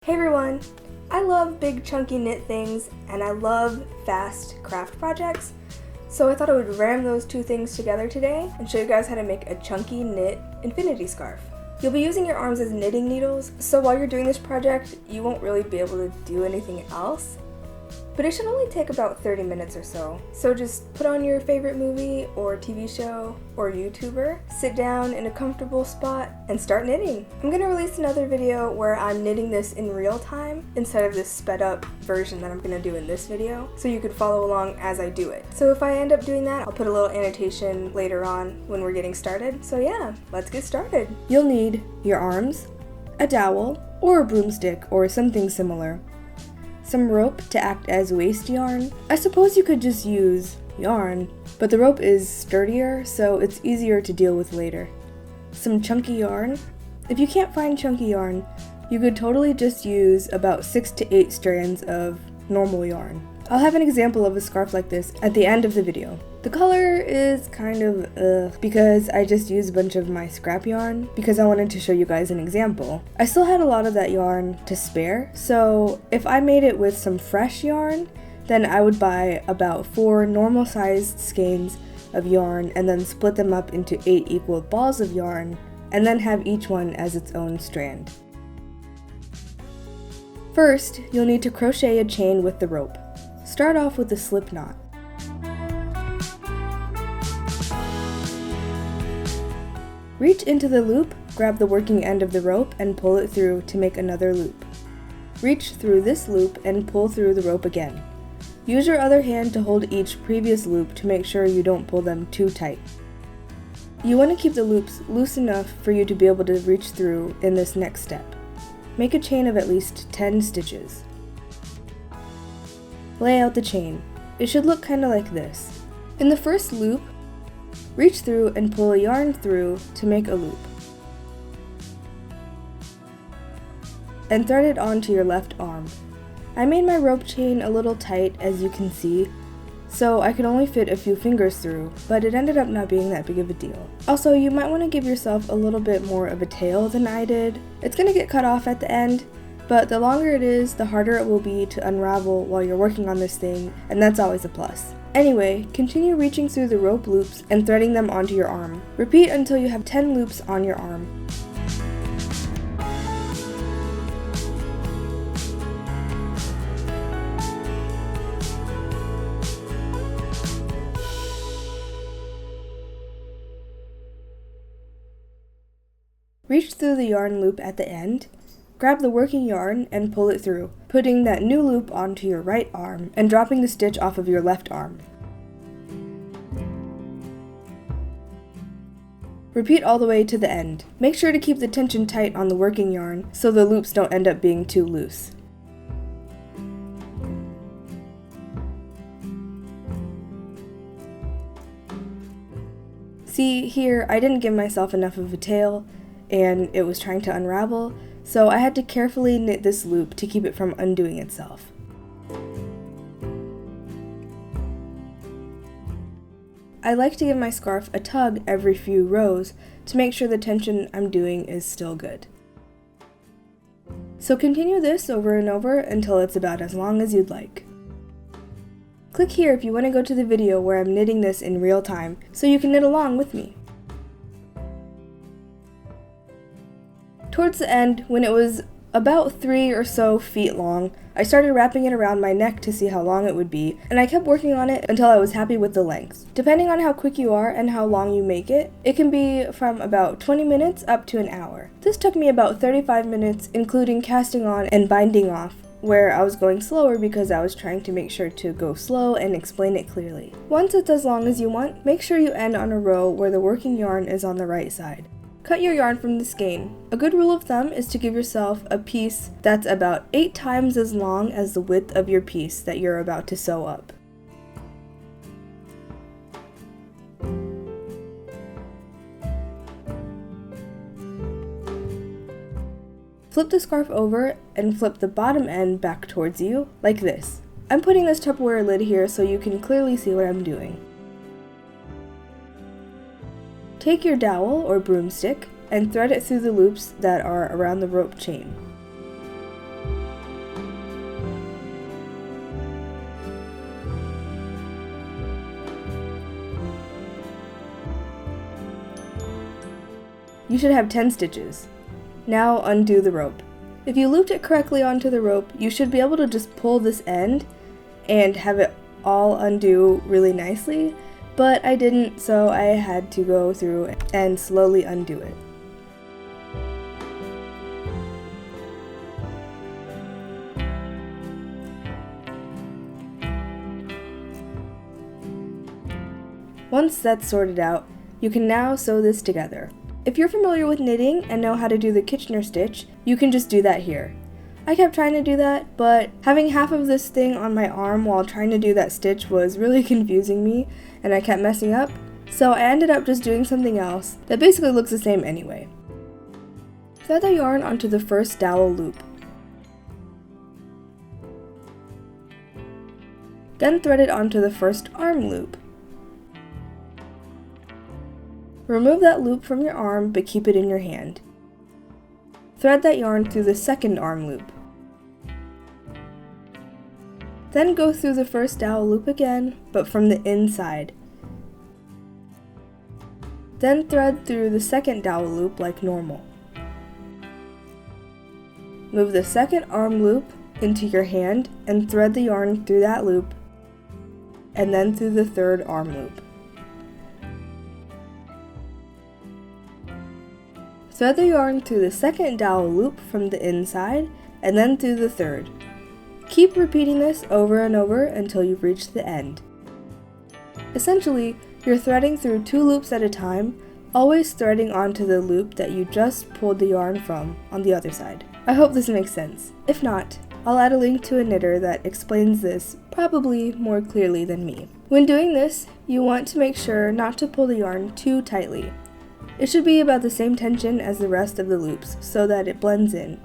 Hey everyone! I love big chunky knit things and I love fast craft projects, so I thought I would ram those two things together today and show you guys how to make a chunky knit infinity scarf. You'll be using your arms as knitting needles, so while you're doing this project, you won't really be able to do anything else. But it should only take about 30 minutes or so. So just put on your favorite movie or TV show or YouTuber, sit down in a comfortable spot, and start knitting. I'm going to release another video where I'm knitting this in real time instead of this sped up version that I'm going to do in this video, so you could follow along as I do it. So if I end up doing that, I'll put a little annotation later on when we're getting started. So yeah, let's get started. You'll need your arms, a dowel, or a broomstick or something similar, some rope to act as waist yarn. I suppose you could just use yarn, but the rope is sturdier, so it's easier to deal with later. Some chunky yarn. If you can't find chunky yarn, you could totally just use about 6 to 8 strands of normal yarn. I'll have an example of a scarf like this at the end of the video. The color is kind of because I just used a bunch of my scrap yarn because I wanted to show you guys an example. I still had a lot of that yarn to spare, so if I made it with some fresh yarn, then I would buy about 4 normal sized skeins of yarn and then split them up into 8 equal balls of yarn and then have each one as its own strand. First, you'll need to crochet a chain with the rope. Start off with a slip knot. Reach into the loop, grab the working end of the rope and pull it through to make another loop. Reach through this loop and pull through the rope again. Use your other hand to hold each previous loop to make sure you don't pull them too tight. You want to keep the loops loose enough for you to be able to reach through in this next step. Make a chain of at least 10 stitches. Lay out the chain. It should look kind of like this. In the first loop, reach through and pull a yarn through to make a loop. And thread it onto your left arm. I made my rope chain a little tight, as you can see, so I could only fit a few fingers through, but it ended up not being that big of a deal. Also, you might want to give yourself a little bit more of a tail than I did. It's going to get cut off at the end, but the longer it is, the harder it will be to unravel while you're working on this thing, and that's always a plus. Anyway, continue reaching through the rope loops and threading them onto your arm. Repeat until you have 10 loops on your arm. Reach through the yarn loop at the end. Grab the working yarn and pull it through, putting that new loop onto your right arm and dropping the stitch off of your left arm. Repeat all the way to the end. Make sure to keep the tension tight on the working yarn so the loops don't end up being too loose. See, here I didn't give myself enough of a tail and it was trying to unravel, so I had to carefully knit this loop to keep it from undoing itself. I like to give my scarf a tug every few rows to make sure the tension I'm doing is still good. So continue this over and over until it's about as long as you'd like. Click here if you want to go to the video where I'm knitting this in real time so you can knit along with me. Towards the end, when it was about 3 or so feet long, I started wrapping it around my neck to see how long it would be, and I kept working on it until I was happy with the length. Depending on how quick you are and how long you make it, it can be from about 20 minutes up to an hour. This took me about 35 minutes, including casting on and binding off, where I was going slower because I was trying to make sure to go slow and explain it clearly. Once it's as long as you want, make sure you end on a row where the working yarn is on the right side. Cut your yarn from the skein. A good rule of thumb is to give yourself a piece that's about 8 times as long as the width of your piece that you're about to sew up. Flip the scarf over and flip the bottom end back towards you, like this. I'm putting this Tupperware lid here so you can clearly see what I'm doing. Take your dowel or broomstick and thread it through the loops that are around the rope chain. you should have 10 stitches. Now undo the rope. If you looped it correctly onto the rope, you should be able to just pull this end and have it all undo really nicely, but I didn't, so I had to go through and slowly undo it. Once that's sorted out, you can now sew this together. If you're familiar with knitting and know how to do the Kitchener stitch, you can just do that here. I kept trying to do that, but having half of this thing on my arm while trying to do that stitch was really confusing me, and I kept messing up, so I ended up just doing something else that basically looks the same anyway. Thread the yarn onto the first dowel loop. Then thread it onto the first arm loop. Remove that loop from your arm, but keep it in your hand. Thread that yarn through the second arm loop. Then go through the first dowel loop again, but from the inside. Then thread through the second dowel loop like normal. Move the second arm loop into your hand and thread the yarn through that loop, and then through the third arm loop. Thread the yarn through the second dowel loop from the inside, and then through the third. Keep repeating this over and over until you've reached the end. Essentially, you're threading through 2 loops at a time, always threading onto the loop that you just pulled the yarn from on the other side. I hope this makes sense. If not, I'll add a link to a knitter that explains this probably more clearly than me. When doing this, you want to make sure not to pull the yarn too tightly. It should be about the same tension as the rest of the loops so that it blends in.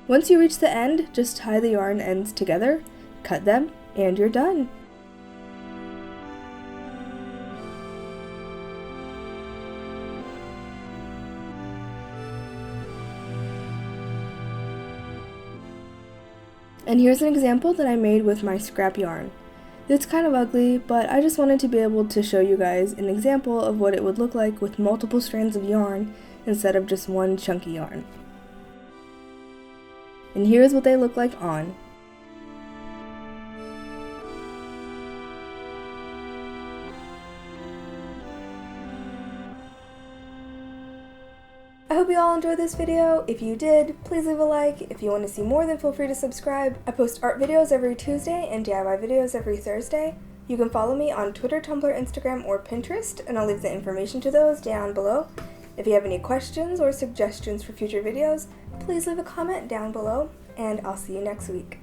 Once you reach the end, just tie the yarn ends together, cut them, and you're done. And here's an example that I made with my scrap yarn. It's kind of ugly, but I just wanted to be able to show you guys an example of what it would look like with multiple strands of yarn instead of just one chunky yarn. And here's what they look like on. I hope you all enjoyed this video. If you did, please leave a like. If you want to see more, then feel free to subscribe. I post art videos every Tuesday and DIY videos every Thursday. You can follow me on Twitter, Tumblr, Instagram, or Pinterest, and I'll leave the information to those down below. If you have any questions or suggestions for future videos, please leave a comment down below, and I'll see you next week.